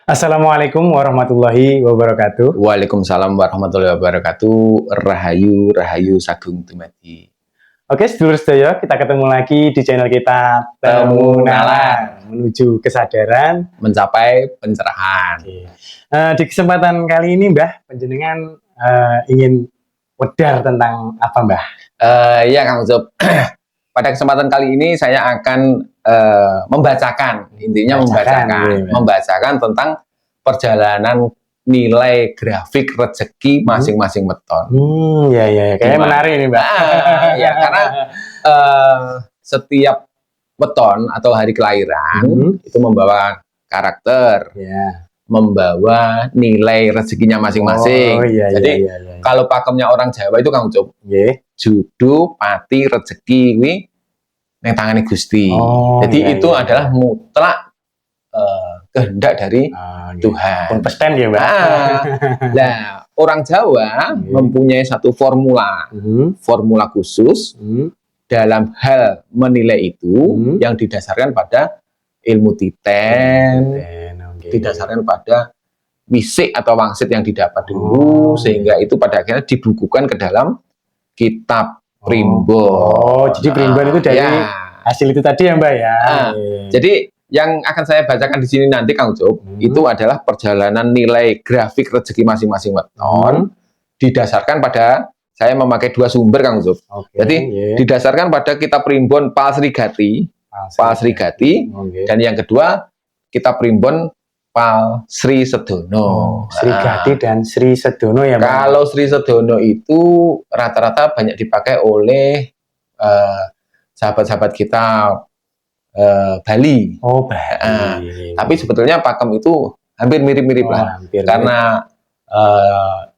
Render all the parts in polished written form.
Assalamualaikum warahmatullahi wabarakatuh. Waalaikumsalam warahmatullahi wabarakatuh. Rahayu, rahayu sagung dumadi. Oke, sedulur sedaya, kita ketemu lagi di channel kita Temu Nalar menuju kesadaran, mencapai pencerahan. Di kesempatan kali ini, Mbah, panjenengan ingin wedar tentang apa, Mbah? Ya, Kang Ucup. Pada kesempatan kali ini saya akan membacakan tentang perjalanan nilai grafik rezeki masing-masing weton. Ya, kayaknya menarik ini, Mbak. Ya, karena setiap weton atau hari kelahiran itu membawa karakter, membawa nilai rezekinya masing-masing. Jadi kalau pakemnya orang Jawa itu Kang Ucup, judu, pati, rezeki, neng tangane Gusti. Jadi itu adalah mutlak kehendak dari Tuhan. Pesten ya, Mbak. Nah, orang Jawa mempunyai satu formula khusus dalam hal menilai itu yang didasarkan pada ilmu titen, didasarkan pada wisik atau wangsit yang didapat dulu, sehingga itu pada akhirnya dibukukan ke dalam kitab primbon. Jadi primbon itu dari hasil itu tadi ya, Mbak ya. Jadi yang akan saya bacakan di sini nanti Kang Ucup, itu adalah perjalanan nilai grafik rezeki masing-masing weton didasarkan pada, saya memakai dua sumber Kang Ucup. Jadi didasarkan pada kitab primbon Pal Sri Gati, dan yang kedua kitab primbon Pal Sri Sedono. Sri Gati dan Sri Sedono ya, Mbak. Kalau Sri Sedono itu rata-rata banyak dipakai oleh sahabat-sahabat kita Bali. Bali. Tapi sebetulnya pakem itu hampir mirip-mirip lah. Karena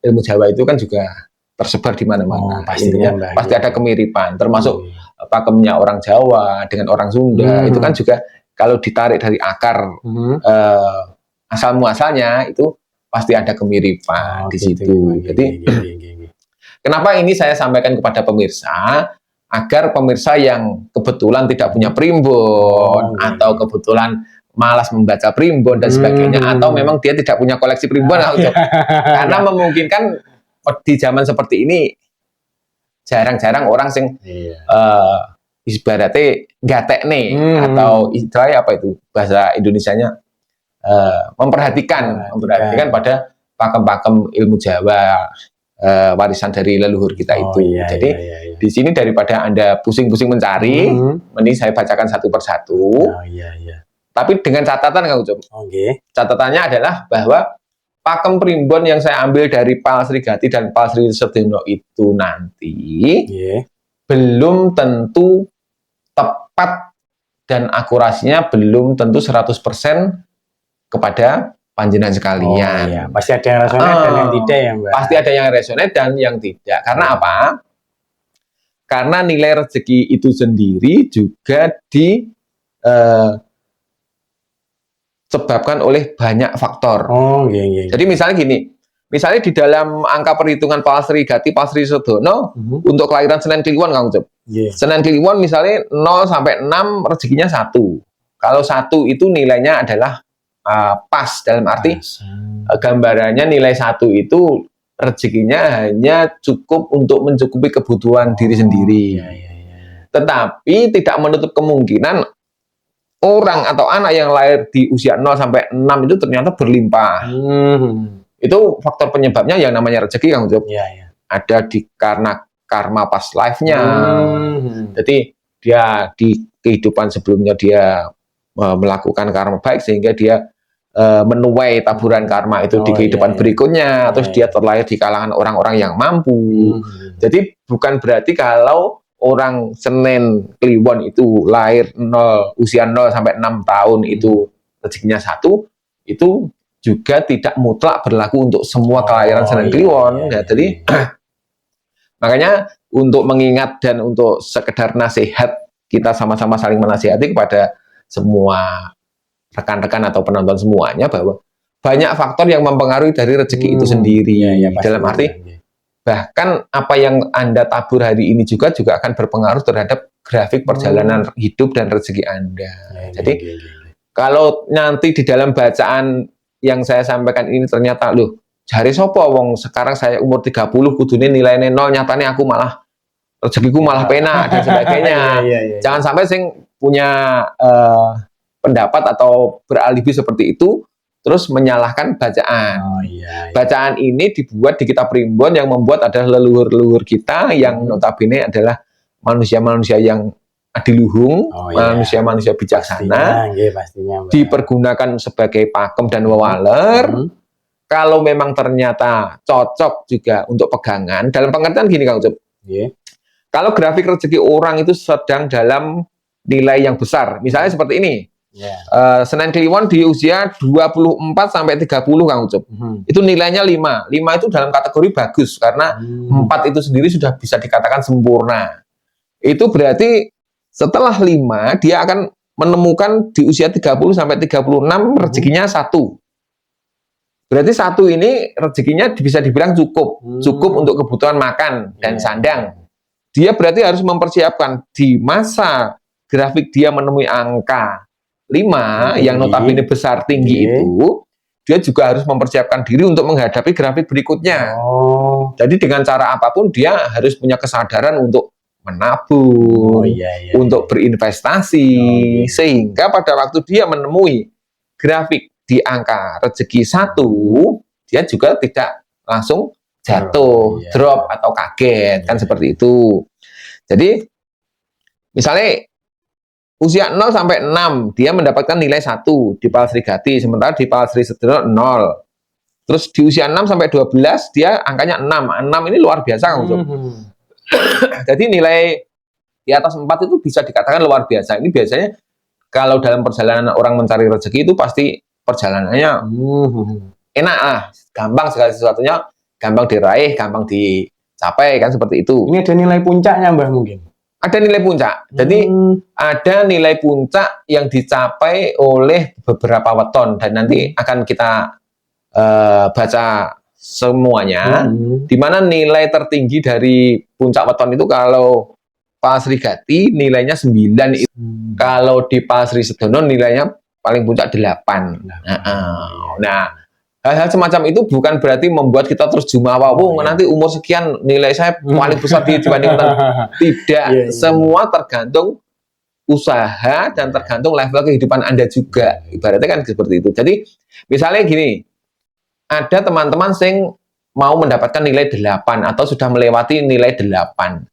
ilmu Jawa itu kan juga tersebar di mana-mana. Pasti ada kemiripan. Termasuk pakemnya orang Jawa dengan orang Sunda itu kan juga kalau ditarik dari akar asal muasalnya itu pasti ada kemiripan di situ. Jadi kenapa ini saya sampaikan kepada pemirsa? Agar pemirsa yang kebetulan tidak punya primbon atau kebetulan malas membaca primbon dan sebagainya, atau memang dia tidak punya koleksi primbon, karena memungkinkan di zaman seperti ini jarang-jarang orang sing ibaratnya gatek nih, atau istilahnya apa itu bahasa Indonesianya, memperhatikan pada pakem-pakem ilmu Jawa, warisan dari leluhur kita itu. Jadi di sini daripada Anda pusing-pusing mencari, mending saya bacakan satu persatu. Tapi dengan catatan Kang Ucup. Catatannya adalah bahwa pakem primbon yang saya ambil dari Pal Sri Gati dan Pal Sri Sedono itu nanti belum tentu tepat dan akurasinya belum tentu 100% kepada panjenengan sekalian. Pasti ada yang resonate dan yang tidak ya, Mbak. Pasti ada yang resonate dan yang tidak. Karena apa? Karena nilai rezeki itu sendiri juga disebabkan oleh banyak faktor. Jadi misalnya gini, misalnya di dalam angka perhitungan Pal Sri Gati, Pal Sri Sedono, untuk kelahiran Senen Kliwon Kang Ucup. Senen Kliwon misalnya 0 sampai 6 rezekinya 1. Kalau 1 itu nilainya adalah pas, dalam arti gambarannya nilai 1 itu rezekinya hanya cukup untuk mencukupi kebutuhan diri sendiri. Tetapi tidak menutup kemungkinan orang atau anak yang lahir di usia 0 sampai 6 itu ternyata berlimpah. Itu faktor penyebabnya yang namanya rezeki Kang Ucup. Ada karena karma past life-nya. Jadi dia di kehidupan sebelumnya dia melakukan karma baik sehingga dia menuai taburan karma itu di kehidupan berikutnya, terus dia terlahir di kalangan orang-orang yang mampu. Jadi bukan berarti kalau orang Senen Kliwon itu lahir usia 0 sampai 6 tahun itu rezekinya 1, itu juga tidak mutlak berlaku untuk semua kelahiran Senen Kliwon. Jadi makanya untuk mengingat dan untuk sekedar nasihat, kita sama-sama saling menasihati kepada semua rekan-rekan atau penonton semuanya, bahwa banyak faktor yang mempengaruhi dari rezeki itu sendiri. Dalam arti bahkan apa yang Anda tabur hari ini juga akan berpengaruh terhadap grafik perjalanan hidup dan rezeki Anda. Jadi kalau nanti di dalam bacaan yang saya sampaikan ini ternyata loh, jare sopo wong sekarang saya umur 30 kudune nilainya 0, nyatanya aku malah rezekiku malah penak dan sebagainya. Jangan sampai sing punya pendapat atau beralibi seperti itu terus menyalahkan bacaan. Bacaan ini dibuat di kitab Primbon, yang membuat adalah leluhur-leluhur kita yang notabene adalah manusia-manusia yang adiluhung, manusia-manusia bijaksana, pastinya, dipergunakan sebagai pakem dan wewaler. Kalau memang ternyata cocok juga untuk pegangan, dalam pengertian gini Kang Ucup, kalau grafik rezeki orang itu sedang dalam nilai yang besar, misalnya seperti ini, Senen Kliwon di usia 24 sampai 30 Kang Ucup, itu nilainya 5 itu dalam kategori bagus, karena 4 itu sendiri sudah bisa dikatakan sempurna. Itu berarti setelah 5 dia akan menemukan di usia 30 sampai 36 rezekinya 1. Berarti 1 ini rezekinya bisa dibilang cukup untuk kebutuhan makan dan sandang. Dia berarti harus mempersiapkan di masa grafik dia menemui angka 5 yang notabene besar tinggi itu, dia juga harus mempersiapkan diri untuk menghadapi grafik berikutnya. Jadi dengan cara apapun dia harus punya kesadaran untuk menabung, untuk berinvestasi, sehingga pada waktu dia menemui grafik di angka rezeki 1, dia juga tidak langsung jatuh, drop atau kaget, kan seperti itu. Jadi misalnya usia 0 sampai 6 dia mendapatkan nilai 1 di Palsri Gati, sementara di Palsri Sedono 0. Terus di usia 6 sampai 12 dia angkanya 6 ini luar biasa Kang Ucup. Jadi nilai di atas 4 itu bisa dikatakan luar biasa. Ini biasanya kalau dalam perjalanan orang mencari rezeki itu pasti perjalanannya enak lah, gampang, segala sesuatunya gampang diraih, gampang dicapai, kan seperti itu. Ini ada nilai puncaknya Mbah mungkin? Ada nilai puncak. Jadi ada nilai puncak yang dicapai oleh beberapa weton, dan nanti akan kita baca semuanya, di mana nilai tertinggi dari puncak weton itu kalau Palsri Gati nilainya 9 itu. Kalau di Palsri Sedono nilainya paling puncak 8. Nah, hal-hal semacam itu bukan berarti membuat kita terus jumawa, nanti umur sekian nilai saya paling besar dibandingkan. Tidak, semua tergantung usaha dan tergantung level kehidupan Anda juga. Ibaratnya kan seperti itu. Jadi misalnya gini, ada teman-teman yang mau mendapatkan nilai 8 atau sudah melewati nilai 8.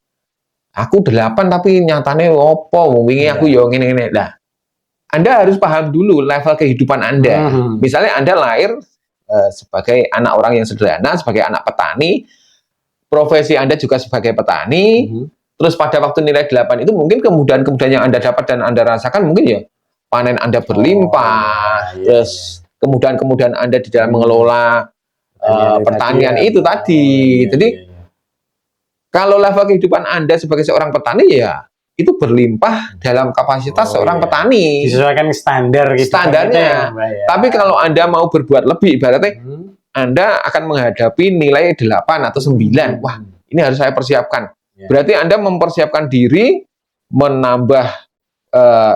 Aku 8 tapi nyatanya opo, wingi aku yo ngene-ngene. Nah, Anda harus paham dulu level kehidupan Anda. Misalnya Anda lahir sebagai anak orang yang sederhana, sebagai anak petani, profesi Anda juga sebagai petani, terus pada waktu nilai 8 itu mungkin kemudahan-kemudahan yang Anda dapat dan Anda rasakan mungkin ya panen Anda berlimpah, terus kemudahan-kemudahan Anda di dalam mengelola pertanian itu tadi. Jadi kalau level kehidupan Anda sebagai seorang petani ya itu berlimpah dalam kapasitas seorang petani. Disesuaikan standar gitu. Standarnya. Tapi kalau Anda mau berbuat lebih, ibaratnya Anda akan menghadapi nilai 8 atau 9. Wah, ini harus saya persiapkan. Berarti Anda mempersiapkan diri, menambah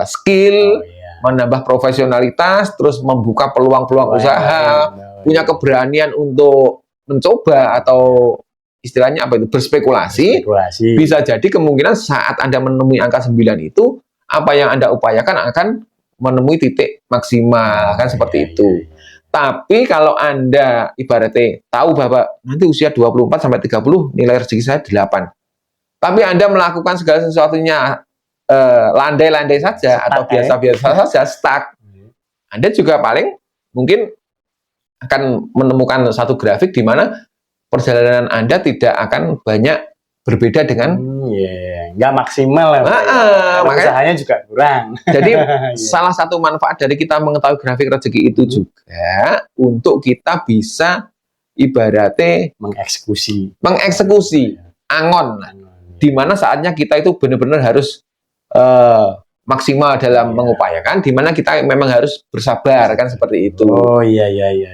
skill, menambah profesionalitas, terus membuka peluang-peluang usaha, punya keberanian untuk mencoba atau istilahnya apa itu, berspekulasi. Bisa jadi kemungkinan saat Anda menemui angka 9 itu, apa yang Anda upayakan akan menemui titik maksimal, kan seperti itu. Tapi kalau Anda ibaratnya tahu bahwa nanti usia 24 sampai 30 nilai rezeki saya 8. Tapi Anda melakukan segala sesuatunya landai-landai saja atau biasa-biasa saja, stuck. Anda juga paling mungkin akan menemukan satu grafik di mana perjalanan Anda tidak akan banyak berbeda dengan nggak maksimal ya, makanya usahanya juga kurang. Jadi salah satu manfaat dari kita mengetahui grafik rezeki itu juga untuk kita bisa ibaratnya mengeksekusi angon, di mana saatnya kita itu benar-benar harus maksimal dalam mengupayakan, di mana kita memang harus bersabar, kan seperti itu.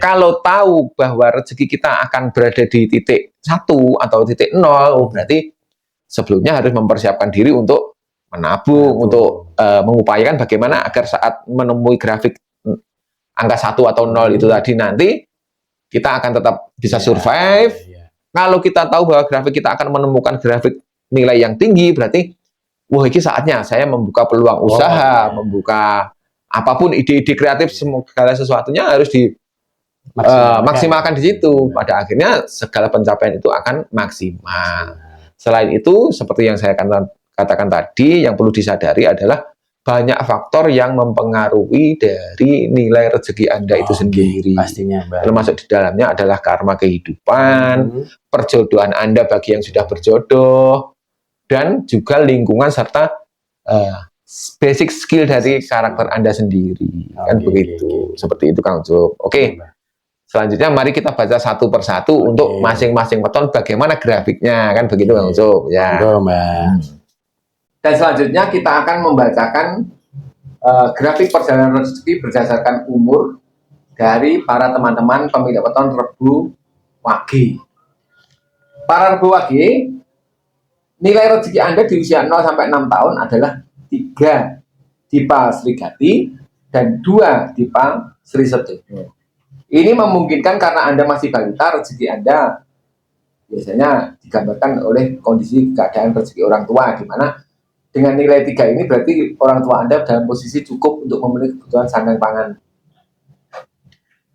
Kalau tahu bahwa rezeki kita akan berada di titik 1 atau titik 0, berarti sebelumnya harus mempersiapkan diri untuk menabung, untuk mengupayakan bagaimana agar saat menemui grafik angka 1 atau 0 itu tadi, nanti kita akan tetap bisa survive. Kalau kita tahu bahwa grafik kita akan menemukan grafik nilai yang tinggi, berarti wah ini saatnya saya membuka peluang usaha, membuka apapun ide-ide kreatif, segala sesuatunya harus maksimalkan di situ. Pada akhirnya segala pencapaian itu akan maksimal. Selain itu, seperti yang saya katakan tadi, yang perlu disadari adalah banyak faktor yang mempengaruhi dari nilai rezeki Anda itu sendiri. Pastinya, termasuk di dalamnya adalah karma kehidupan, perjodohan Anda bagi yang sudah berjodoh, dan juga lingkungan serta basic skill dari karakter Anda sendiri. Kan begitu. Seperti itu, Kang Job. Oke. Selanjutnya mari kita baca satu persatu untuk masing-masing weton bagaimana grafiknya, kan begitu, Kang Job. Ya. Dan selanjutnya kita akan membacakan grafik perjalanan rezeki berdasarkan umur dari para teman-teman pemilik weton Rebu Wage. Para Rebu Wage, nilai rezeki Anda di usia 0 sampai 6 tahun adalah 3 Dipa Srigati dan 2 Dipa Sri Sedoyo. Ini memungkinkan karena Anda masih balita, rezeki Anda biasanya digambarkan oleh kondisi keadaan rezeki orang tua, di mana dengan nilai 3 ini berarti orang tua Anda dalam posisi cukup untuk memenuhi kebutuhan sandang pangan.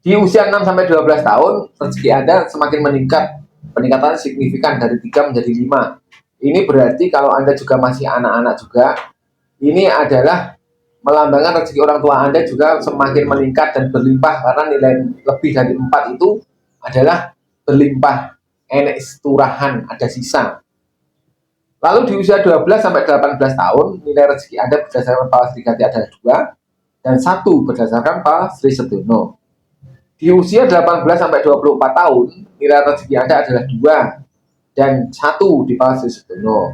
Di usia 6 sampai 12 tahun, rezeki Anda semakin meningkat. Peningkatannya signifikan dari 3 menjadi 5. Ini berarti kalau Anda juga masih anak-anak juga, ini adalah melambangkan rezeki orang tua Anda juga semakin meningkat dan berlimpah, karena nilai lebih dari 4 itu adalah berlimpah, enek turahan, ada sisa. Lalu di usia 12 sampai 18 tahun, nilai rezeki Anda berdasarkan Pala Srigati adalah 2 dan 1 berdasarkan Pala Sri Sedoyo. Di usia 18 sampai 24 tahun, nilai rezeki Anda adalah 2 dan 1 di Pala Sri Sedoyo.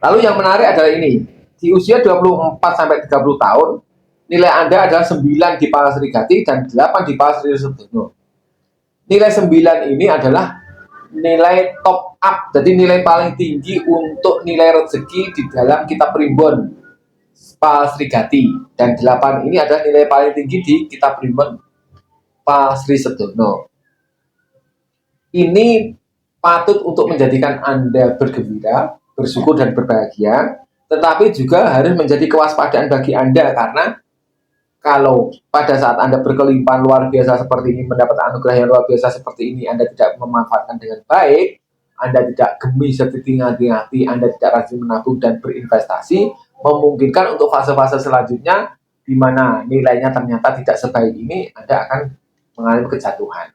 Lalu yang menarik adalah ini. Di usia 24 sampai 30 tahun, nilai Anda adalah 9 di Pala Srigati dan 8 di Pala Sri Sedoyo. Nilai 9 ini adalah nilai top up, jadi nilai paling tinggi untuk nilai rezeki di dalam kitab primbon Pala Srigati, dan 8 ini adalah nilai paling tinggi di kitab primbon Pala Sri Sedoyo. Ini patut untuk menjadikan Anda bergembira, bersyukur dan berbahagia, tetapi juga harus menjadi kewaspadaan bagi Anda, karena kalau pada saat Anda berkelimpahan luar biasa seperti ini, mendapat anugerah yang luar biasa seperti ini, Anda tidak memanfaatkan dengan baik, Anda tidak gemis seperti hati-hati, Anda tidak rajin menabung dan berinvestasi, memungkinkan untuk fase-fase selanjutnya di mana nilainya ternyata tidak sebaik ini, Anda akan mengalami kejatuhan.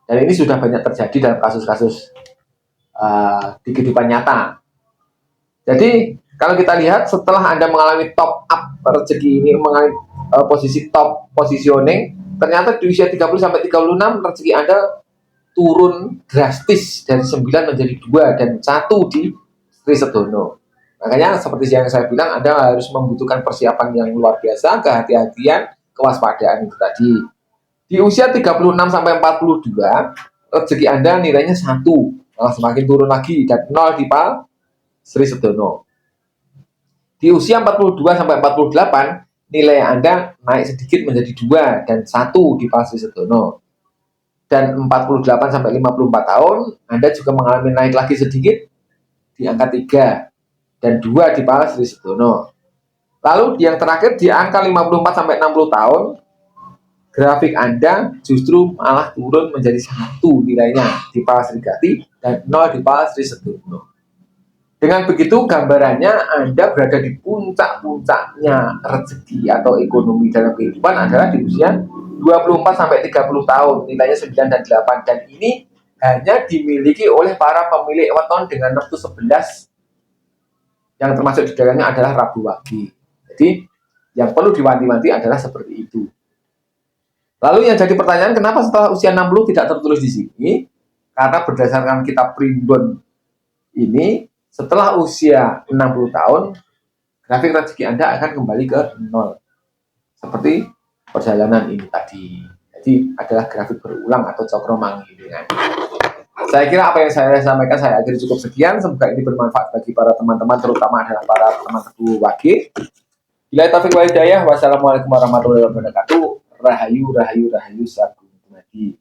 Dan ini sudah banyak terjadi dalam kasus-kasus di kehidupan nyata. Jadi kalau kita lihat setelah Anda mengalami top up rezeki ini, mengalami posisi top positioning, ternyata di usia 30 sampai 36 rezeki Anda turun drastis dari 9 menjadi 2 dan 1 di Sri Sedoyo. Makanya seperti yang saya bilang, Anda harus membutuhkan persiapan yang luar biasa, kehati-hatian, kewaspadaan itu tadi. Di usia 36 sampai 42 rezeki Anda nilainya 1, malah semakin turun lagi, dan 0 di Pala Sri Sedoyo. Di usia 42 sampai 48 nilai Anda naik sedikit menjadi 2 dan 1 di Pala Sri Sedoyo. Dan 48 sampai 54 tahun Anda juga mengalami naik lagi sedikit di angka 3 dan 2 di Pala Sri Sedoyo. Lalu yang terakhir di angka 54 sampai 60 tahun grafik Anda justru malah turun menjadi 1 nilainya di Pala Srigati dan 0 di Pala Sri Sedoyo. Dengan begitu gambarannya Anda berada di puncak-puncaknya rezeki atau ekonomi dalam kehidupan adalah di usia 24 sampai 30 tahun, nilainya 9 dan 8, dan ini hanya dimiliki oleh para pemilik weton dengan neptu 11 yang termasuk di dalamnya adalah Rabu Wage. Jadi yang perlu diwanti-wanti adalah seperti itu. Lalu yang jadi pertanyaan, kenapa setelah usia 60 tidak tertulis di sini? Karena berdasarkan kitab primbon ini, setelah usia 60 tahun, grafik rezeki Anda akan kembali ke 0. Seperti perjalanan ini tadi. Jadi adalah grafik berulang atau cokro manggilingan. Saya kira apa yang saya sampaikan saya akhiri cukup sekian. Semoga ini bermanfaat bagi para teman-teman, terutama adalah para teman Rebu Wage. Bila taufik wal hidayah, wassalamualaikum warahmatullahi wabarakatuh. Rahayu Rahayu Rahayu Sagung Dumadi.